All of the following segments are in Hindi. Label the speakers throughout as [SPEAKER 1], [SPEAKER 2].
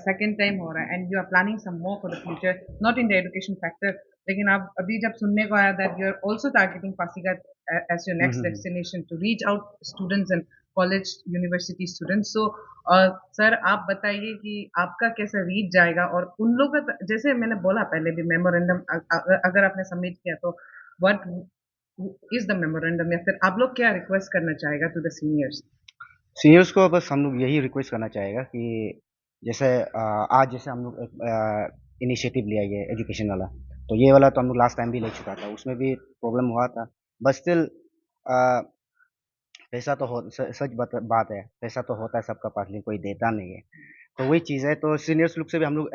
[SPEAKER 1] सेकंड टाइम हो रहा है and you are planning some more for the future, not in the education factor, लेकिन आप अभी जब सुनने को आया that you are also targeting Pasighat as your
[SPEAKER 2] hmm,
[SPEAKER 1] next
[SPEAKER 2] hmm,
[SPEAKER 1] destination to reach out students and college university students. So sir आप बताइए कि आपका कैसे रीच जाएगा और उन लोगों का, जैसे मैंने बोला पहले भी मेमोरेंडम अगर आपने सबमिट किया तो व्हाट इज द मेमोरेंडम, या फिर आप लोग क्या रिक्वेस्ट करना चाहेगा टू द सीनियर्स?
[SPEAKER 2] सीनियर्स को बस हम लोग यही रिक्वेस्ट करना चाहेगा कि जैसे आज जैसे हम लोग एक इनिशिएटिव लिया ये एजुकेशन वाला, तो ये वाला तो हम लोग लास्ट टाइम भी ले चुका था, उसमें भी प्रॉब्लम हुआ था। बट स्टिल पैसा तो हो सच बात है, पैसा तो होता है सबका पास, लेकिन कोई देता नहीं है। तो वही चीज़ है, तो सीनियर्स लोग से भी हम लोग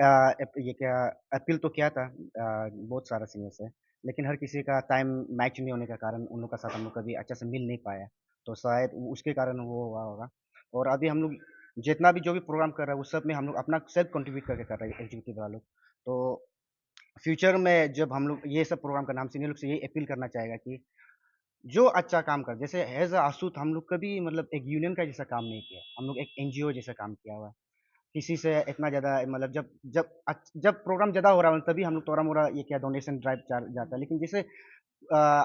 [SPEAKER 2] ये क्या अपील तो किया था, बहुत सारा सीनियर से, लेकिन हर किसी का टाइम मैच नहीं होने के कारण उन लोग का साथ हम लोग कभी अच्छे से मिल नहीं पाया। तो शायद उसके कारण वो हुआ होगा। और अभी हम लोग जितना भी जो भी प्रोग्राम कर रहे हैं, उस सब में हम लोग अपना सेल्फ कंट्रीब्यूट करके कर रहे हैं एग्जीक्यूटिव वाला लोग। तो फ्यूचर में जब हम लोग ये सब प्रोग्राम करना, हम सीनियर लोग से यही अपील करना चाहेगा कि जो अच्छा काम कर, जैसे एज आसूत हम लोग कभी मतलब एक यूनियन का जैसा काम नहीं किया, हम लोग एक एनजीओ जैसा काम किया हुआ है। किसी से इतना ज़्यादा मतलब जब जब जब प्रोग्राम ज़्यादा हो रहा है तभी हम लोग थोड़ा मोड़ा ये क्या डोनेशन ड्राइव जाता है, लेकिन जैसे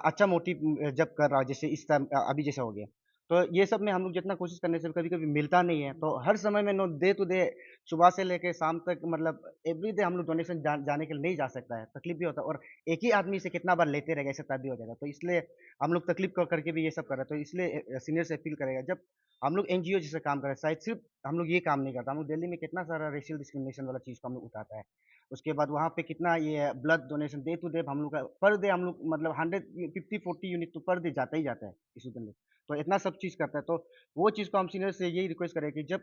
[SPEAKER 2] अच्छा मोटिव जब कर रहा है, जैसे इस टाइम अभी जैसा हो गया, तो ये सब में हम लोग जितना कोशिश करने से कभी कभी मिलता नहीं है। तो हर समय में नो डे टू डे, सुबह से लेके शाम तक, मतलब एवरी डे हम लोग डोनेशन जाने के लिए नहीं जा सकता है, तकलीफ भी होता है। और एक ही आदमी से कितना बार लेते रहेगा, ऐसे तब भी हो जाएगा। तो इसलिए हम लोग तकलीफ करके भी ये सब कर रहे हैं। तो इसलिए सीनियर से अपील करेगा, जब हम लोग एनजीओ जैसे काम कर रहे हैं, शायद सिर्फ हम लोग ये काम नहीं करता, हम लोग दिल्ली में कितना सारा रेशियल डिस्क्रिमिनेशन वाला चीज़ को हम लोग उठाता है। उसके बाद वहाँ पे कितना ये blood donation day to day हम लोग का, पर डे हम लोग मतलब 150-40 यूनिट तो पर डे जाता ही जाता है इसी दिन में। तो इतना सब चीज़ करता है। तो वो चीज़ को हम सीनियर से यही रिक्वेस्ट करें कि जब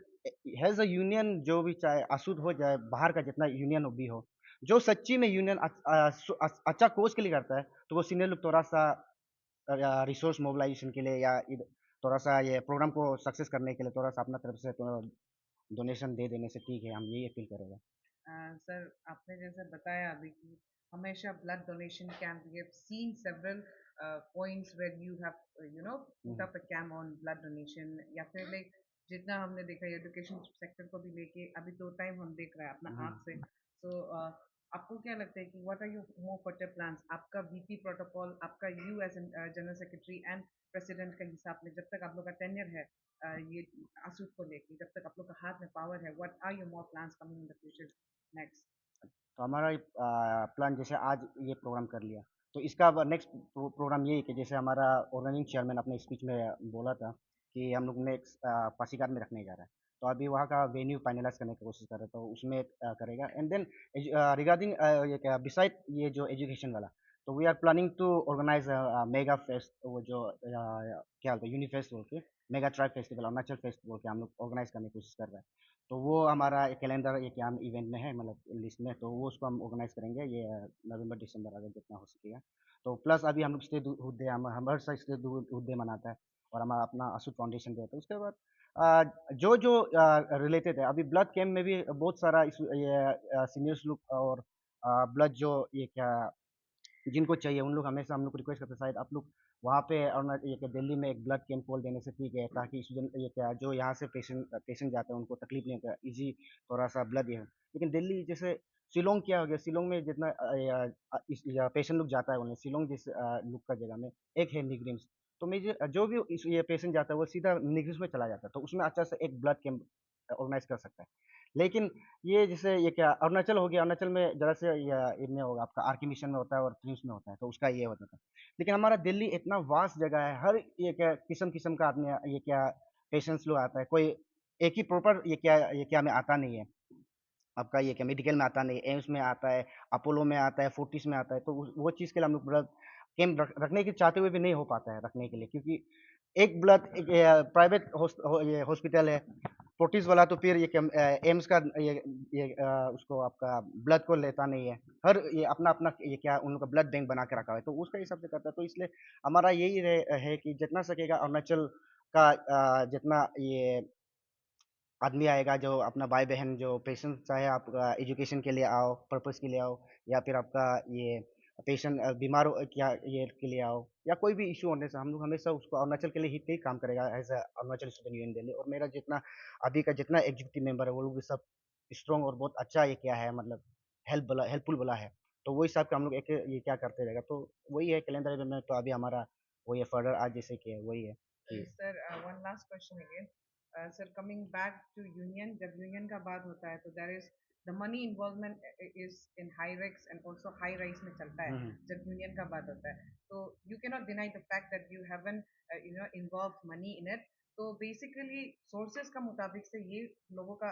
[SPEAKER 2] हैज़ अ यूनियन, जो भी चाहे अशुद्ध हो जाए, बाहर का जितना यूनियन भी हो, जो सच्ची में यूनियन अच्छा कोच के लिए करता है, तो वो सीनियर लोग थोड़ा सा रिसोर्स मोबिलाइजेशन के लिए या थोड़ा सा ये प्रोग्राम को सक्सेस करने के लिए थोड़ा सा अपना तरफ से डोनेशन दे देने से ठीक है, हम यही अपील करेंगे।
[SPEAKER 1] सर आपने जैसे बताया अभी कि हमेशा blood donation camp, we have seen several points where you have you know put
[SPEAKER 2] hmm,
[SPEAKER 1] up a camp on blood donation, या फिर लाइक जितना हमने देखा एजुकेशन सेक्टर को भी लेके अभी तो टाइम हम देख रहे हैं अपना
[SPEAKER 2] हम्म,
[SPEAKER 1] आँख से। सो आपको क्या लगता है कि what are your more further plans, आपका वीपी प्रोटोकॉल, आपका you as general secretary and president का हिसाब में, जब तक आप लोग का टेन्योर है ये आसूद को लेके, जब तक आप लोग का हाथ में पावर है, what are your more plans coming in the future next?
[SPEAKER 2] तो हमारा प्लान, जैसे आज ये प्रोग्राम कर लिया, तो इसका नेक्स्ट प्रोग्राम यही है कि जैसे हमारा ऑर्गेनाइजिंग चेयरमैन अपने स्पीच में बोला था कि हम लोग नेक्स्ट पासीघाट में रखने जा रहा है। तो अभी वहाँ का वेन्यू फाइनलाइज करने की कोशिश कर रहे हैं, तो उसमें करेगा। एंड देन रिगार्डिंग ये क्या बिसाइड ये जो एजुकेशन वाला, तो we are planning to organise mega fest, वो जो क्या बोलते हैं यूनिफेस्ट बोल के, mega tribe festival, Arunachal fest बोल के हम लोग ऑर्गेनाइज करने की कोशिश कर रहे हैं। तो वो हमारा कैलेंडर ये क्या इवेंट में है, मतलब लिस्ट में, तो वो उसको हम ऑर्गेनाइज करेंगे ये नवंबर दिसंबर, अगर जितना हो सकेगा। तो प्लस अभी हम लोग स्टेट डे, हम हर साल स्टेट डे मनाता है, और हमारा अपना अशुद्ध फाउंडेशन डे होता है। उसके बाद जो जो रिलेटेड है, अभी ब्लड कैंप में भी बहुत सारा ये सीनियर्स लोग और ब्लड जो ये क्या जिनको चाहिए उन लोग हमेशा हम लोग को रिक्वेस्ट करते हैं, शायद आप लोग वहाँ पे, और ये क्या दिल्ली में एक ब्लड कैंप खोल देने से ठीक है, ताकि स्टूडेंट ये क्या जो यहाँ से पेशेंट जाते हैं उनको तकलीफ नहीं होता, इजी थोड़ा सा ब्लड ये है। लेकिन दिल्ली जैसे शिलोंग क्या हो गया, शिलोंग में जितना पेशेंट लोग जाता है उन्हें, शिलोंग जिस लुक का जगह में एक है निगरिम्स, तो मुझे जो भी ये पेशेंट जाता है वो सीधा निगरिम्स में चला जाता है, तो उसमें अच्छा से एक ब्लड कैंप ऑर्गेनाइज कर सकता है। लेकिन ये जैसे ये क्या अरुणाचल हो गया, अरुणाचल में ज़रा से या इनमें होगा, आपका आरके मिशन में होता है और ट्रिम्स में होता है, तो उसका ये होता था। लेकिन हमारा दिल्ली इतना वास्ट जगह है, हर ये क्या किस्म-किस्म का आदमी ये क्या पेशेंट्स लोग आता है, कोई एक ही प्रॉपर ये क्या में आता नहीं है। आपका ये क्या मेडिकल में आता नहीं है, एम्स में आता है, अपोलो में आता है, फोर्टिस में आता है, तो वो चीज़ के लिए हम लोग ब्लड कैंप रखने के चाहते हुए भी नहीं हो पाता है रखने के लिए, क्योंकि एक ब्लड एक प्राइवेट ये हॉस्पिटल है, फोर्टिस वाला, तो फिर ये एम्स का उसको आपका ब्लड को लेता नहीं है। हर ये अपना अपना ये क्या उन लोग का ब्लड बैंक बना के रखा हुआ है, तो उसका हिसाब से करता है। तो इसलिए हमारा यही है कि जितना सकेगा अरुणाचल का जितना ये आदमी आएगा, जो अपना भाई बहन जो पेशेंट, चाहे आप एजुकेशन के लिए आओ, पर्पस के लिए आओ, या फिर आपका ये पेशेंट बीमार क्या ये के लिए आओ, या कोई भी इशू होने से, हम लोग हमेशा उसको अरुणाचल के लिए ही काम करेगा as a Arunachal student union Delhi. और मेरा जितना अभी का जितना एग्जीक्यूटिव मेंबर है वो लोग भी सब स्ट्रॉन्ग और बहुत अच्छा ये किया है, मतलब हेल्पफुल वाला है। तो वो हिसाब से हम लोग एक ये क्या करते रहेगा, तो वही है कैलेंडर में तो अभी हमारा वही है फर्दर आज जैसे कि वही है कि
[SPEAKER 1] Sir, one last question again. Sir, coming back to union, जब union का बात होता है तो there is the money involvement is in high risks and also high rise में चलता है जब union का बात होता है तो you cannot deny the fact that you haven't involved money in it तो basically sources का मुताबिक से ये लोगों का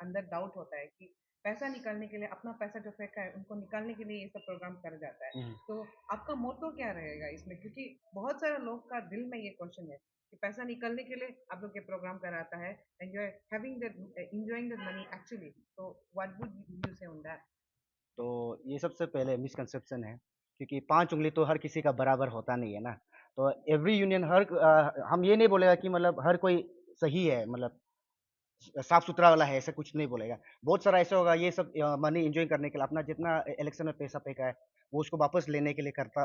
[SPEAKER 1] अंदर डाउट होता है कि पैसा निकालने के लिए अपना पैसा जो फेंका है उनको निकालने के लिए ये सब प्रोग्राम कर जाता है
[SPEAKER 2] हम्म,
[SPEAKER 1] तो आपका मोटो क्या रहेगा इसमें क्योंकि बहुत सारे लोग का दिल में ये क्वेश्चन है कि पैसा निकालने के लिए आप लोग ये प्रोग्राम कराता है and you are having that enjoying that money actually तो what would you say on that
[SPEAKER 2] तो ये सबसे पहले मिसकंसेप्शन है, क्योंकि 5 उँगली तो हर किसी का बराबर होता नहीं है ना। तो एवरी यूनियन हम ये नहीं बोलेगा कि मतलब हर कोई सही है, मतलब साफ-सुथरा वाला है, ऐसा कुछ नहीं बोलेगा। बहुत सारा ऐसा होगा ये सब मनी एन्जॉय करने के लिए अपना जितना इलेक्शन में पैसा फेंका है, वो उसको वापस लेने के लिए करता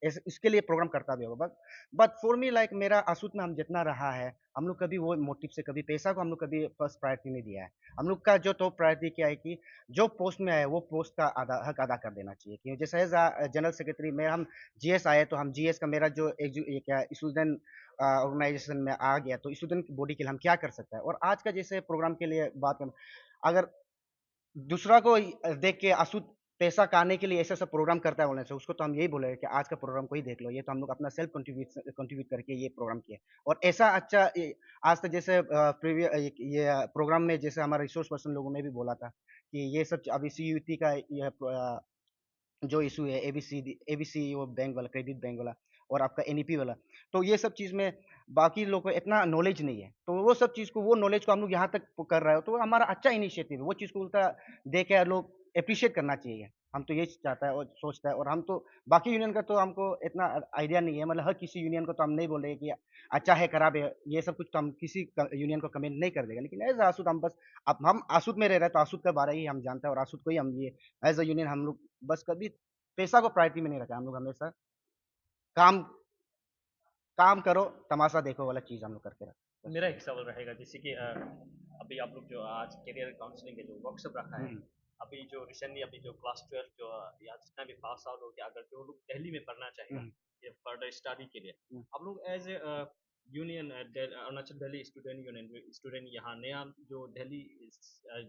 [SPEAKER 2] ऐसे इसके लिए प्रोग्राम करता भी होगा। बट फॉर मी लाइक मेरा अशुत में हम जितना रहा है, हम लोग कभी वो मोटिव से कभी पैसा को हम लोग कभी फर्स्ट प्रायोरिटी नहीं दिया है। हम लोग का जो टॉप प्रायोरिटी क्या है कि जो पोस्ट में आए, वो पोस्ट का हक अदा कर देना चाहिए। कि जैसे एज़ जनरल सेक्रेटरी में हम जीएस आए, तो हम जीएस का मेरा जो ये क्या स्टूडेंट ऑर्गेनाइजेशन में आ गया, तो स्टूडेंट की बॉडी के लिए हम क्या कर सकते हैं। और आज का जैसे प्रोग्राम के लिए बात करें, अगर दूसरा को देख के अशुद्ध पैसा कमाने के लिए ऐसा-ऐसा प्रोग्राम करता है बोलने से, उसको तो हम यही बोलेंगे कि आज का प्रोग्राम को ही देख लो, ये तो हम लोग अपना सेल्फ कंट्रीब्यूट करके ये प्रोग्राम किए। और ऐसा अच्छा आज तक जैसे ये प्रोग्राम में जैसे हमारे रिसोर्स पर्सन लोगों ने भी बोला था कि ये सब अभी सीयूईटी का जो इशू है एबीसी वो बैंक वाला क्रेडिट बैंक वाला और आपका एनईपी वाला, तो ये सब चीज़ में बाकी लोगों को इतना नॉलेज नहीं है, तो वो सब चीज़ को वो नॉलेज को हम लोग यहाँ तक कर रहे हो, तो वो हमारा अच्छा इनिशिएटिव है। वो चीज़ को उल्टा देख के लोग एप्रिशिएट करना चाहिए। हम तो ये चाहता है और सोचता है, और हम तो बाकी यूनियन का तो हमको इतना आइडिया नहीं है, मतलब हर किसी यूनियन को तो हम नहीं बोल रहे कि अच्छा है खराब है, ये सब कुछ तो हम किसी यूनियन को कमेंट नहीं कर देगा, लेकिन एज आसूद हम बस अब हम आसूद में रह रहे हैं, तो आसूद के बारे ही हम जानते हैं, और आसूद को ही हम ये एज अ यूनियन हम लोग बस कभी पैसा को प्रायोरिटी में नहीं रखा। हम लोग हमेशा काम काम करो, तमाशा देखो वाला चीज़ हम लोग करके रखते हैं। बस
[SPEAKER 3] मेरा
[SPEAKER 2] यही।
[SPEAKER 3] एक सवाल रहेगा जैसे कि अभी आप लोग जो आज करियर काउंसलिंग के जो वर्कशॉप रखा है
[SPEAKER 2] हुँ,
[SPEAKER 3] अभी जो रिसेंटली अभी जो क्लास 12 जो या जितना भी पास आउट हो गया अगर जो लोग दिल्ली में पढ़ना चाहेगा
[SPEAKER 2] हुँ,
[SPEAKER 3] ये फर्दर स्टडी के लिए
[SPEAKER 2] हुँ,
[SPEAKER 3] आप लोग as a union Arunachal Delhi student union student यहाँ नया जो दिल्ली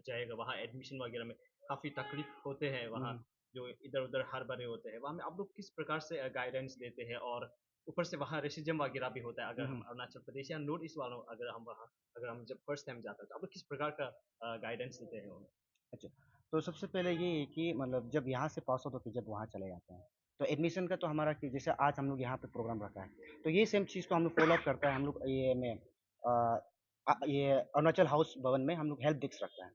[SPEAKER 3] जाएगा वहाँ एडमिशन वगैरह में काफ़ी तकलीफ होते हैं वहाँ
[SPEAKER 2] हुँ,
[SPEAKER 3] जो इधर उधर हर भरे होते हैं वहाँ में आप लोग किस प्रकार से गाइडेंस देते हैं और ऊपर से वहाँ रेसिज्म वगैरह भी होता है अगर हम
[SPEAKER 2] हुँ।
[SPEAKER 3] अरुणाचल प्रदेश या नॉर्थ ईस्ट वालों अगर हम जब फर्स्ट टाइम जाते हैं तो आप लोग किस प्रकार का गाइडेंस देते हैं उन्हें
[SPEAKER 2] अच्छा, तो सबसे पहले ये है कि मतलब जब यहाँ से पास आउट होके जब वहाँ चले जाते हैं, तो एडमिशन का तो हमारा कि जैसे आज हम लोग यहाँ पे प्रोग्राम रखा है, तो ये सेम चीज़ को हम लोग फ़ॉलो अप करता है। हम लोग ये अरुणाचल हाउस भवन में हम लोग हेल्प डेस्क रखता है।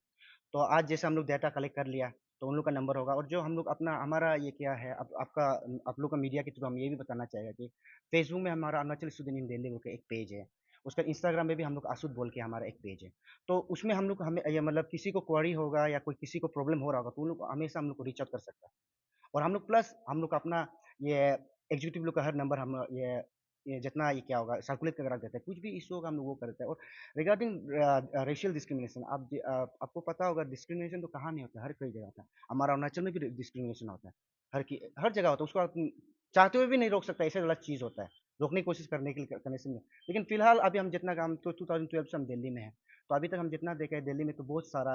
[SPEAKER 2] तो आज जैसे हम लोग डाटा कलेक्ट कर लिया, तो उन लोग का नंबर होगा, और जो हम लोग अपना हमारा ये क्या है आप लोग का मीडिया के थ्रू हम ये भी बताना चाहेंगे कि फेसबुक में हमारा अरुणाचल स्टूडेंट इन दिल्ली बोल के एक पेज है। उसका इंस्टाग्राम में भी हम लोग आसूद बोल के हमारा एक पेज है। तो उसमें हम लोग हमें ये मतलब किसी को क्वेरी होगा या कोई किसी को प्रॉब्लम हो रहा होगा, तो उन लोग हमेशा हम लोग को रीच आउट कर सकता है। और हम लोग प्लस हम लोग का अपना ये एग्जीक्यूटिव लोग का हर नंबर हम ये जितना ये क्या होगा सर्कुलेट करके रख देते हैं। कुछ भी इश्यू होगा हम लोग वो करते हैं। और रिगार्डिंग रेशियल डिस्क्रिमिनेशन आपको पता होगा, डिस्क्रिमिनेशन तो कहाँ नहीं होता है, हर कई जगह होता है। हमारा अरुणाचल में भी डिस्क्रिमिनेशन होता है। हर जगह होता है, उसको आप चाहते हुए भी नहीं रोक सकता, ऐसे वाला चीज़ होता है। रोकने की कोशिश करने के लिए करने से नहीं। लेकिन फिलहाल अभी हम जितना काम तो 2012 से हम दिल्ली में हैं। तो अभी तक हम जितना देखे हैं दिल्ली में, तो बहुत सारा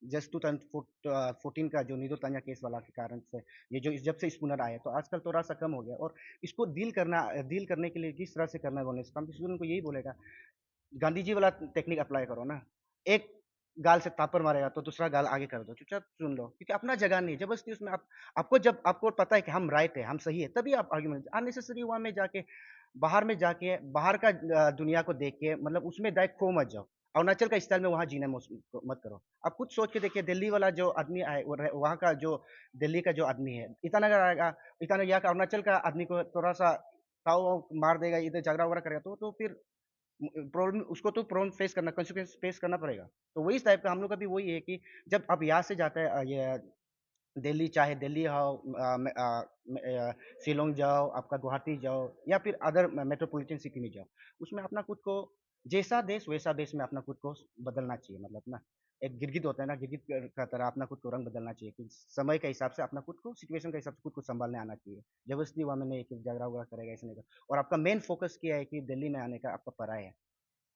[SPEAKER 2] जस्ट 2014 का जो नीदो तान्या केस वाला के कारण से ये जो जब से स्पूनर आया, तो आजकल थोड़ा-सा कम हो गया। और इसको डील करने के लिए किस तरह से करना है बोलने से हम स्टूडेंट को यही बोलेगा, गांधी जी वाला टेक्निक अप्लाई करो ना। एक गाल से थापड़ मारेगा तो दूसरा गाल आगे कर दो, चुपचाप सुन लो, क्योंकि अपना जगह नहीं है। ज़बरदस्ती उसमें आपको जब आपको पता है कि हम राइट है, हम सही है, तभी आप आर्गुमेंट अननेसेसरी वहाँ में जाके बाहर का दुनिया को देख के मतलब उसमें डायरेक्ट खो मत जाओ। अरुणाचल का स्टाइल में वहाँ जीना मत करो। आप खुद सोच के देखिए, दिल्ली वाला जो आदमी आए वहाँ का जो दिल्ली का जो आदमी है, ईटानगर आएगा, ईटानगर यहाँ का अरुणाचल का आदमी को थोड़ा-सा ताव-वाव मार देगा, इधर झगड़ा-वगड़ा करेगा, तो फिर प्रॉब्लम उसको तो प्रॉब्लम फेस करना कॉन्सिक्वेंस फेस करना पड़ेगा। तो वही टाइप का हम लोग का भी वही है कि जब आप यहाँ से जाते हैं ये दिल्ली, चाहे दिल्ली हो शिलांग जाओ, आपका गुवाहाटी जाओ, या फिर अदर मेट्रोपॉलिटन सिटी में जाओ, उसमें अपना खुद को जैसा देश वैसा देश में अपना खुद को बदलना चाहिए, मतलब ना। एक गिरगिट होता है ना, गिरगिट का तरह अपना खुद को रंग बदलना चाहिए कि समय के हिसाब से अपना खुद को सिचुएशन के हिसाब से खुद को सँभालने आना चाहिए। ज़बरदस्ती वहाँ में नहीं कि झगड़ा-वगड़ा करेगा, ऐसा नहीं कर और आपका मेन फ़ोकस क्या है कि दिल्ली में आने का आपका पढ़ाई है।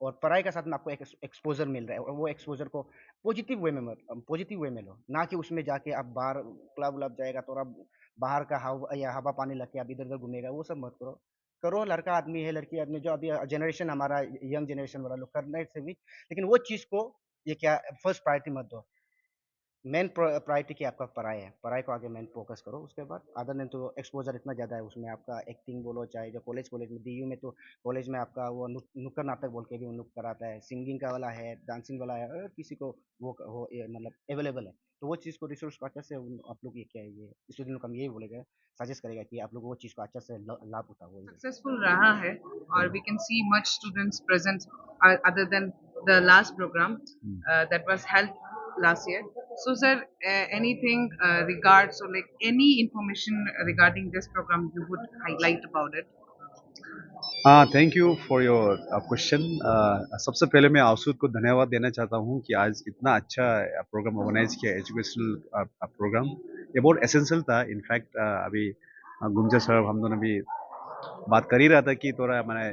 [SPEAKER 2] और पढ़ाई के साथ में आपको एक एक्सपोज़र मिल रहा है और वो एक्सपोज़र को पॉज़िटिव वे में लो, ना कि उसमें जाके आप बाहर क्लब-व्लब जाएगा तो आप बाहर का हवा-पानी लेके आप इधर-उधर घूमेगा, वो सब मत करो। करो लड़का आदमी है, लड़की आदमी जो अभी जनरेशन हमारा यंग जनरेशन वाला लोग करने से भी लेकिन वो चीज़ को ये क्या फर्स्ट प्रायोरिटी मत दो। मेन प्रायोरिटी क्या है आपका पढ़ाई है, पढ़ाई को आगे मेन फ़ोकस करो, उसके बाद अदर देन तो एक्सपोज़र इतना ज़्यादा है उसमें आपका एक्टिंग बोलो चाहे जो कॉलेज में डीयू में तो कॉलेज में आपका वो नुक्कड़ नाटक बोल के भी उन लोग कराता है, सिंगिंग का वाला है, डांसिंग वाला है, अगर किसी को वो ये मतलब अवेलेबल है, तो वो चीज़ को रिसोर्स को अच्छे से आप लोग ये क्या है ये स्टूडेंट को हम यही बोलेंगे, सजेस्ट करेगा कि आप लोग वो चीज़ को अच्छे से लाभ उठाओ। वही है।
[SPEAKER 1] सक्सेसफुल रहा है और we can see much students present other than the last program that was held last year. So sir, anything regards or like any information regarding this program you would highlight about it?
[SPEAKER 4] हाँ, thank you for your question. सबसे पहले मैं आसूद को धन्यवाद देना चाहता हूँ कि आज इतना अच्छा प्रोग्राम ऑर्गेनाइज किया, एजुकेशनल प्रोग्राम। ये बहुत एसेंशियल था। इनफैक्ट अभी गुंजा साहब हम दोनों भी बात कर ही रहा था कि थोड़ा मैंने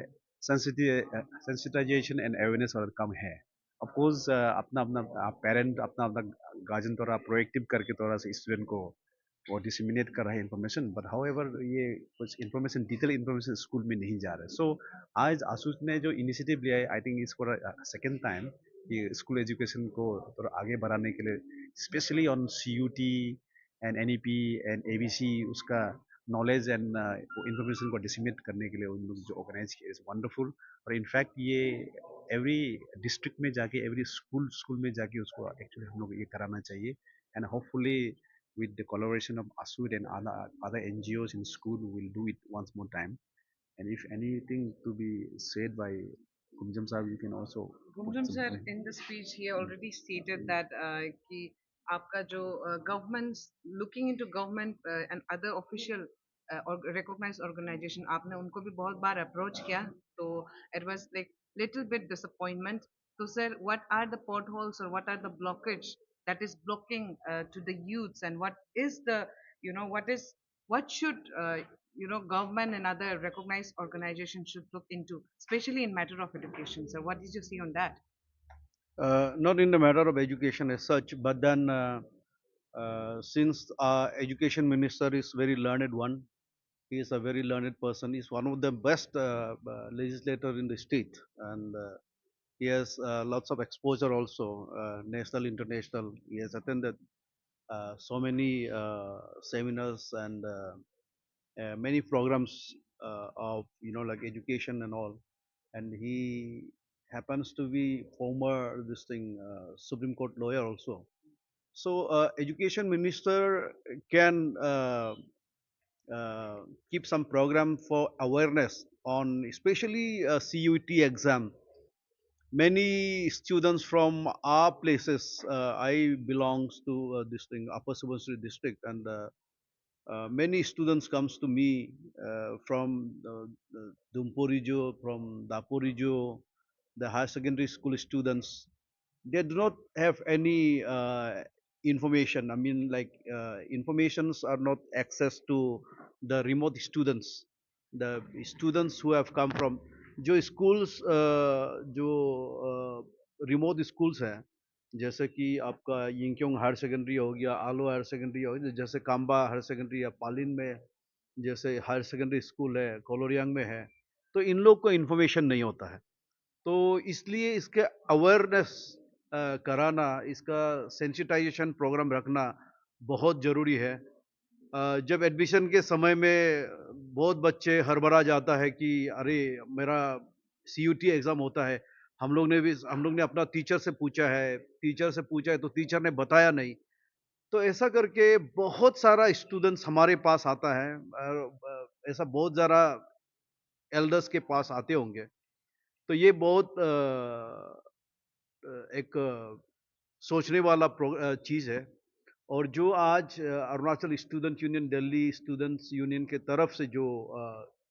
[SPEAKER 4] सेंसिटाइजेशन एंड अवेयरनेस और कम है। ऑफ कोर्स अपना अपना पेरेंट अपना अपना गार्जियन थोड़ा प्रोएक्टिव करके थोड़ा सा स्टूडेंट को वो डिसमिनेट कर रहा है इन्फॉर्मेशन, बट हाउएवर ये कुछ इन्फॉर्मेशन डिटेल इन्फॉर्मेशन स्कूल में नहीं जा रहा है। सो आज आसूस ने जो इनिशिएटिव लिया है, आई थिंक इस फॉर सेकेंड टाइम कि स्कूल एजुकेशन को थोड़ा आगे बढ़ाने के लिए specially on CUT and NEP and ABC उसका नॉलेज एंड इंफॉर्मेशन को डिसमिनेट करने के लिए उन लोग जो ऑर्गेनाइज किया इज वंडरफुल। और इनफैक्ट ये एवरी डिस्ट्रिक्ट में जाके एवरी स्कूल स्कूल में जाके उसको एक्चुअली हम लोग ये कराना चाहिए and hopefully with the collaboration of ASUD and other NGOs in school, we will do it once more time. And if anything to be said by Kumjam Sahib, you can also put
[SPEAKER 1] Gumjam sir,
[SPEAKER 4] something.
[SPEAKER 1] in the speech, he already stated that कि आपका जो governments looking into government and other official or recognized organization आपने उनको भी बहुत बार approach किया तो it was like little bit disappointment. So sir, what are the potholes or what are the blockage that is blocking to the youths and what is the what should government and other recognized organizations should look into, especially in matter of education. So, what did you see on that?
[SPEAKER 4] Not in the matter of education as such, but then since our education minister is very learned one, he is a very learned person. He's one of the best legislator in the state, and he has lots of exposure also, national, international. He has attended so many seminars and many programs of like education and all, and he happens to be former this thing Supreme Court lawyer also. So education minister can keep some program for awareness on especially CUT exam. Many students from our places, I belongs to this thing Upper Subansiri district, and many students comes to me from Dumporijo, from Daporijo, the higher secondary school students. They do not have any information. I mean, like informations are not access to the remote students, the students who have come from जो schools जो remote schools हैं, जैसे कि आपका यिंगक्योंग हायर सेकेंडरी हो गया, आलो हायर सेकेंडरी हो गया, जैसे काम्बा हायर सेकेंडरी या पालिन में जैसे हायर सेकेंडरी स्कूल है, कोलोरियांग में है, तो इन लोग को इन्फॉर्मेशन नहीं होता है। तो इसलिए इसके अवेयरनेस कराना, इसका सेंसिटाइजेशन प्रोग्राम रखना बहुत ज़रूरी है। जब एडमिशन के समय में बहुत बच्चे हड़बड़ा जाता है कि अरे मेरा CUT एग्ज़ाम होता है, हम लोग ने अपना टीचर से पूछा है तो टीचर ने बताया नहीं। तो ऐसा करके बहुत सारा स्टूडेंट्स हमारे पास आता है, ऐसा बहुत ज़्यादा एल्डर्स के पास आते होंगे। तो ये बहुत एक सोचने वाला चीज़ है। और जो आज Arunachal student union, Delhi students union के तरफ से जो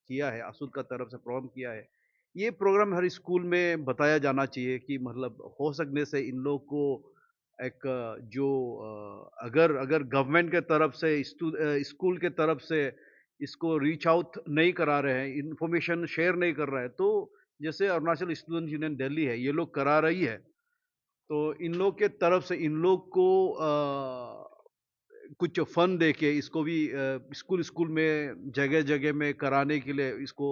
[SPEAKER 4] किया है, आसूद का तरफ से प्रोग्राम किया है, ये प्रोग्राम हर स्कूल में बताया जाना चाहिए कि मतलब हो सकने से इन लोग को एक जो अगर अगर गवर्नमेंट के तरफ से स्कूल के तरफ से इसको रीच आउट नहीं करा रहे हैं, इंफॉर्मेशन शेयर नहीं कर रहा है, तो जैसे अरुणाचल स्टूडेंट यूनियन दिल्ली है, ये लोग करा रही है, तो इन लोग के तरफ से इन लोग को कुछ फंड दे के इसको भी स्कूल स्कूल में जगह जगह में कराने के लिए इसको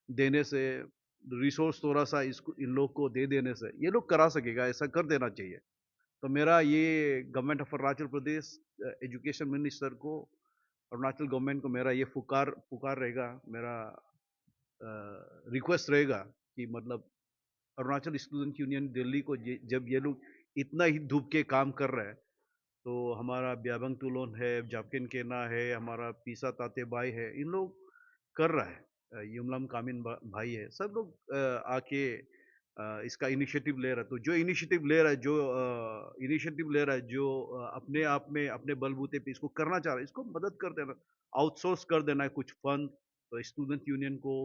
[SPEAKER 4] देने से, रिसोर्स थोड़ा सा इसको इन लोग को दे देने से ये लोग करा सकेगा, ऐसा कर देना चाहिए। तो मेरा ये government of Arunachal Pradesh education minister को, अरुणाचल गवर्नमेंट को मेरा ये पुकार पुकार रहेगा, मेरा रिक्वेस्ट रहेगा कि मतलब अरुणाचल स्टूडेंट यूनियन दिल्ली को जब ये लोग इतना ही धूप के काम कर रहे हैं, तो हमारा ब्याबंग तुलोन है, जापकिन केना है, हमारा पीसा ताते बाई है, इन लोग कर रहा है, युमलम कामिन भाई है, सब लोग आके इसका इनिशिएटिव ले रहा है। तो जो इनिशिएटिव ले रहा है, जो इनिशिएटिव ले रहा है, जो अपने आप में अपने बलबूते पे इसको करना चाह रहा है, इसको मदद कर देना, आउटसोर्स कर देना है कुछ फंड, तो स्टूडेंट यूनियन को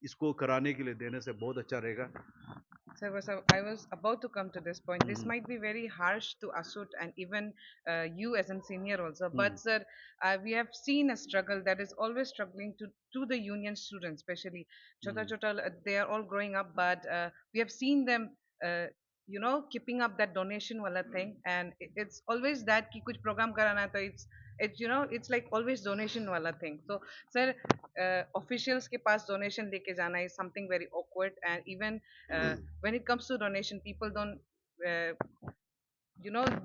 [SPEAKER 4] इसको कराने के लिए देने से बहुत अच्छा रहेगा।
[SPEAKER 1] So I was about to come to this point. This might be very harsh to Asut and even you as a senior also. But sir, we have seen a struggle that is always struggling to the union students, especially chota chota. They are all growing up, but we have seen them. Keeping up that donation wala thing, and it's always that ki kuch program karana hai, to it's like always donation wala thing. So sir, officials के पास donation लेके जाना is something very awkward, and even when it comes to donation, people uh,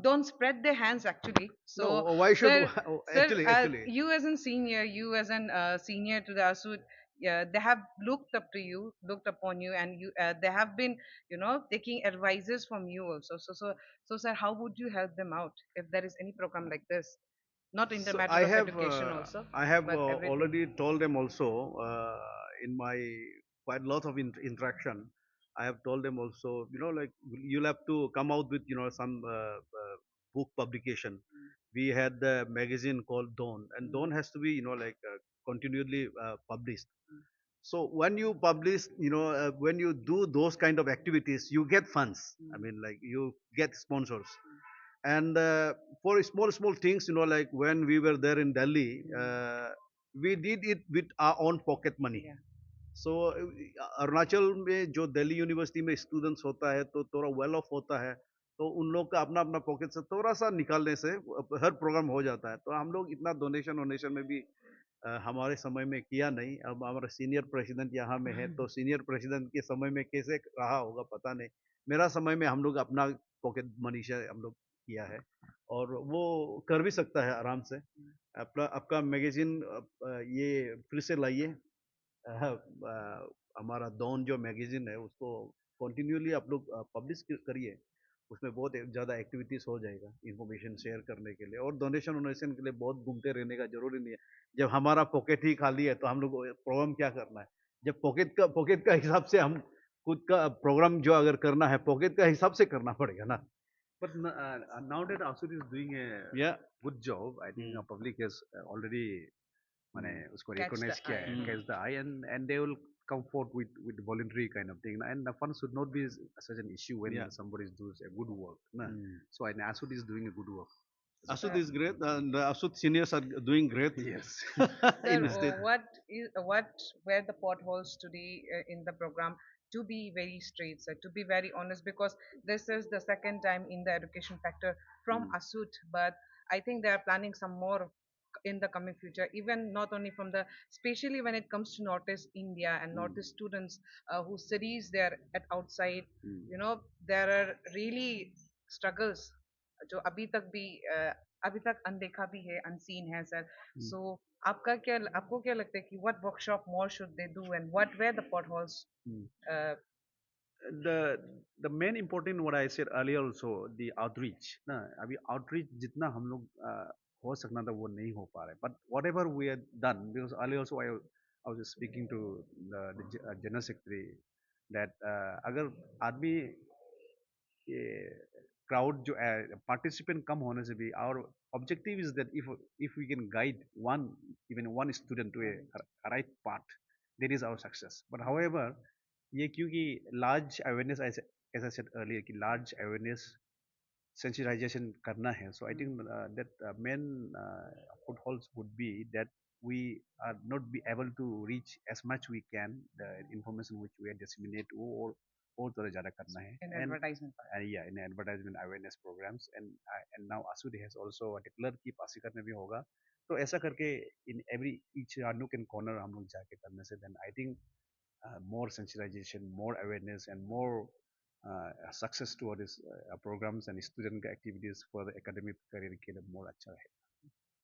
[SPEAKER 1] don't spread their hands actually. So
[SPEAKER 4] No, why should
[SPEAKER 1] sir,
[SPEAKER 4] actually
[SPEAKER 1] you as a senior, you as an senior to the ASUD, yeah, they have looked up to you, looked upon you, and they have been, taking advices from you also. So sir, how would you help them out if there is any program like this? Not in the
[SPEAKER 4] So
[SPEAKER 1] matter of education also,
[SPEAKER 4] I have
[SPEAKER 1] but everything.
[SPEAKER 4] already told them also in my quite lot of interaction. I have told them also, like you'll have to come out with some book publication. We had the magazine called Dawn, and Dawn has to be like continually published. So when you publish, when you do those kind of activities, you get funds. I mean, like you get sponsors. And for small things, like when we were there in Delhi, we did it with our own pocket money.
[SPEAKER 1] Yeah.
[SPEAKER 4] सो अरुणाचल में जो दिल्ली यूनिवर्सिटी में स्टूडेंट्स होता है, तो थोड़ा वेल ऑफ होता है, तो उन लोग का अपना अपना पॉकेट से थोड़ा सा निकालने से हर प्रोग्राम हो जाता है। तो हम लोग इतना डोनेशन वोनेशन में भी हमारे समय में किया नहीं। अब हमारा सीनियर प्रेसिडेंट यहाँ में है, तो सीनियर प्रेसिडेंट के समय में कैसे रहा होगा पता नहीं। मेरा समय में हम लोग अपना पॉकेट मनी से हम लोग किया है, और वो कर भी सकता है आराम से। अपना आपका मैगजीन ये फिर से लाइए, हमारा डॉन जो मैगजीन है उसको कंटिन्यूअली आप लोग पब्लिश करिए, उसमें बहुत ज़्यादा एक्टिविटीज़ हो जाएगा इंफॉर्मेशन शेयर करने के लिए, और डोनेशन वोनेशन के लिए बहुत घूमते रहने का जरूरी नहीं है। जब हमारा पॉकेट ही खाली है तो हम लोग प्रोग्राम क्या करना है? जब पॉकेट का हिसाब से हम खुद का प्रोग्राम जो अगर करना है पॉकेट का हिसाब से करना पड़ेगा ना।
[SPEAKER 5] But now that Asud is doing a
[SPEAKER 4] या
[SPEAKER 5] good job, I think public has already माने उसको
[SPEAKER 1] Catch the
[SPEAKER 5] recognize किया है,
[SPEAKER 1] eye.
[SPEAKER 5] catch the eye, and they will come forth with voluntary kind of thing, and the fund should not be such an issue when
[SPEAKER 4] Yeah.
[SPEAKER 5] somebody does a good work. Na? So and Asud is doing a good work.
[SPEAKER 4] Asud is great, and the Asud seniors are doing great.
[SPEAKER 5] Yes.
[SPEAKER 1] Sir,
[SPEAKER 4] in state.
[SPEAKER 1] what were the potholes today in the program? To be very straight, sir, to be very honest, because this is the second time in the education factor from ASUT, but I think they are planning some more in the coming future, even not only from the, especially when it comes to Northeast India and Northeast students who studies there at outside, there are really struggles जो अभी तक अनदेखा भी है, unseen है सर। So आपको क्या लगता है कि what workshop more should they do, and what were the potholes?
[SPEAKER 5] The main important what I said earlier also, the outreach ना, अभी outreach जितना हम लोग हो सकना था वो नहीं हो पा रहा है, but whatever we had done, because earlier also I was speaking to the general secretary that अगर आदमी crowd जो participant कम होने से भी, our objective is that if we can guide even one student to a right path, that is our success. But however, ये क्योंकि large awareness, as I said earlier, कि large awareness sensitization करना है. So I think that main footholds would be that we are not be able to reach as much we can the information which we are disseminate और थोड़ा ज़्यादा करना है.
[SPEAKER 1] In advertisement part.
[SPEAKER 5] Yeah, in advertisement awareness programs and now Asud has also declared कि पासीघाट में भी होगा. तो ऐसा करके in every each nook and corner हम लोग जाके करने से then I think more sensitization, more awareness, and more success toward these programs and student activities for the academic career के लिए more अच्छा है.